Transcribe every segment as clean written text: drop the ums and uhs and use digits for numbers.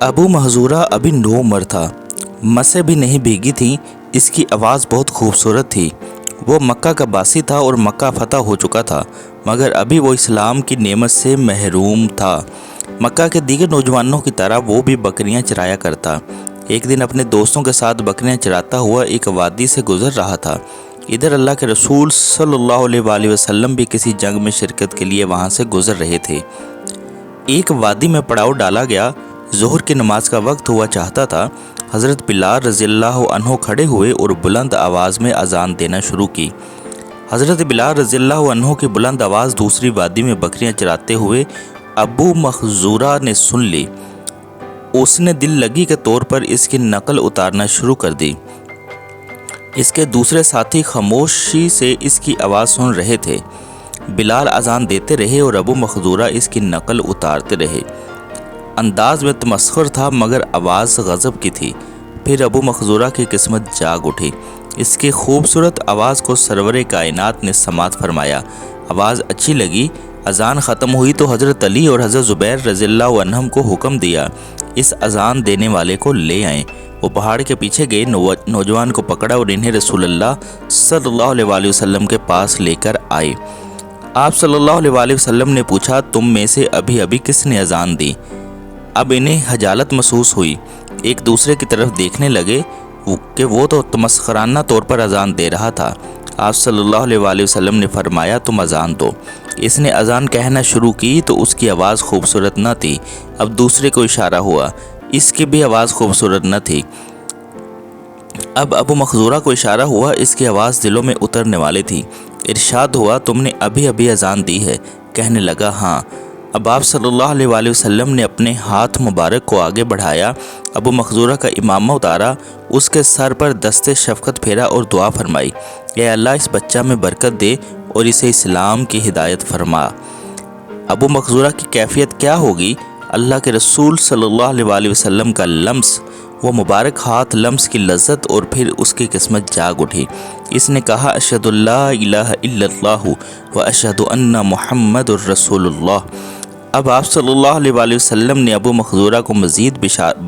ابو Mahdhura ابھی 9 عمر تھا، مسیں بھی نہیں بھیگی تھیں، اس کی آواز بہت خوبصورت تھی۔ وہ مکہ کا باسی تھا اور مکہ فتح ہو چکا تھا، مگر ابھی وہ اسلام کی نعمت سے محروم تھا۔ مکہ کے دیگر نوجوانوں کی طرح وہ بھی بکریاں چرایا کرتا۔ ایک دن اپنے دوستوں کے ساتھ بکریاں چراتا ہوا ایک وادی سے گزر رہا تھا۔ ادھر اللہ کے رسول صلی اللہ علیہ وآلہ وسلم بھی کسی جنگ میں شرکت کے لیے وہاں سے گزر رہے تھے۔ ایک وادی میں پڑاؤ ڈالا گیا، ظہر کی نماز کا وقت ہوا چاہتا تھا۔ حضرت بلال رضی اللہ عنہ کھڑے ہوئے اور بلند آواز میں اذان دینا شروع کی۔ حضرت بلال رضی اللہ عنہ کی بلند آواز دوسری وادی میں بکریاں چراتے ہوئے ابو محذورہ نے سن لی۔ اس نے دل لگی کے طور پر اس کی نقل اتارنا شروع کر دی۔ اس کے دوسرے ساتھی خاموشی سے اس کی آواز سن رہے تھے۔ بلال اذان دیتے رہے اور ابو محذورہ اس کی نقل اتارتے رہے۔ انداز میں تمسخر تھا مگر آواز غضب کی تھی۔ پھر ابو محذورہ کی قسمت جاگ اٹھی۔ اس کی خوبصورت آواز کو سرور کائنات نے سماعت فرمایا۔ آواز اچھی لگی۔ اذان ختم ہوئی تو حضرت علی اور حضرت زبیر رضی اللہ عنہم کو حکم دیا، اس اذان دینے والے کو لے آئیں۔ وہ پہاڑ کے پیچھے گئے، نوجوان کو پکڑا اور انہیں رسول اللہ صلی اللہ علیہ وآلہ وسلم کے پاس لے کر آئے۔ آپ صلی اللہ علیہ وآلہ وسلم نے پوچھا، تم میں سے ابھی کس نے اذان دی؟ اب انہیں خجالت محسوس ہوئی۔ ایک دوسرے کی طرف دیکھنے لگے کہ وہ تو تمسخرانہ طور پر اذان دے رہا تھا۔ آپ صلی اللہ علیہ وآلہ وسلم نے فرمایا، تم اذان دو۔ اس نے اذان کہنا شروع کی تو اس کی آواز خوبصورت نہ تھی۔ اب دوسرے کو اشارہ ہوا، اس کی بھی آواز خوبصورت نہ تھی۔ اب ابو محذورہ کو اشارہ ہوا، اس کی آواز دلوں میں اترنے والی تھی۔ ارشاد ہوا، تم نے ابھی اذان دی ہے؟ کہنے لگا، ہاں۔ اب آپ صلی اللہ علیہ وآلہ وسلم نے اپنے ہاتھ مبارک کو آگے بڑھایا، ابو محذورہ کا امامہ اتارا، اس کے سر پر دست شفقت پھیرا اور دعا فرمائی، اے اللہ اس بچہ میں برکت دے اور اسے اسلام کی ہدایت فرما۔ ابو محذورہ کی کیفیت کیا ہوگی؟ اللہ کے رسول صلی اللہ علیہ وآلہ وسلم کا لمس، وہ مبارک ہاتھ لمس کی لذت، اور پھر اس کی قسمت جاگ اٹھی۔ اس نے کہا، اشہد لا الہ الا اللہ و اشہد ان محمد الرسول اللہ۔ اب آپ صلی اللہ علیہ وآلہ وسلم نے ابو محذورہ کو مزید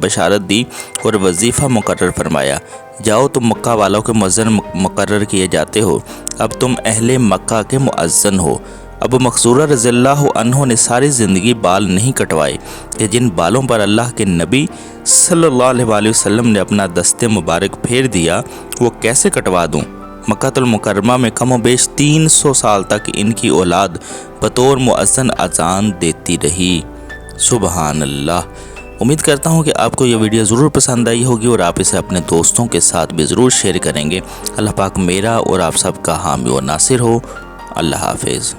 بشارت دی اور وظیفہ مقرر فرمایا، جاؤ تم مکہ والوں کے مؤذن مقرر کیے جاتے ہو، اب تم اہل مکہ کے مؤذن ہو۔ ابو محذورہ رضی اللہ عنہ نے ساری زندگی بال نہیں کٹوائے کہ جن بالوں پر اللہ کے نبی صلی اللہ علیہ وآلہ وسلم نے اپنا دست مبارک پھیر دیا، وہ کیسے کٹوا دوں؟ مکہ المکرمہ میں کم و بیش 300 سال تک ان کی اولاد بطور مؤذن اذان دیتی رہی۔ سبحان اللہ۔ امید کرتا ہوں کہ آپ کو یہ ویڈیو ضرور پسند آئی ہوگی اور آپ اسے اپنے دوستوں کے ساتھ بھی ضرور شیئر کریں گے۔ اللہ پاک میرا اور آپ سب کا حامی و ناصر ہو۔ اللہ حافظ۔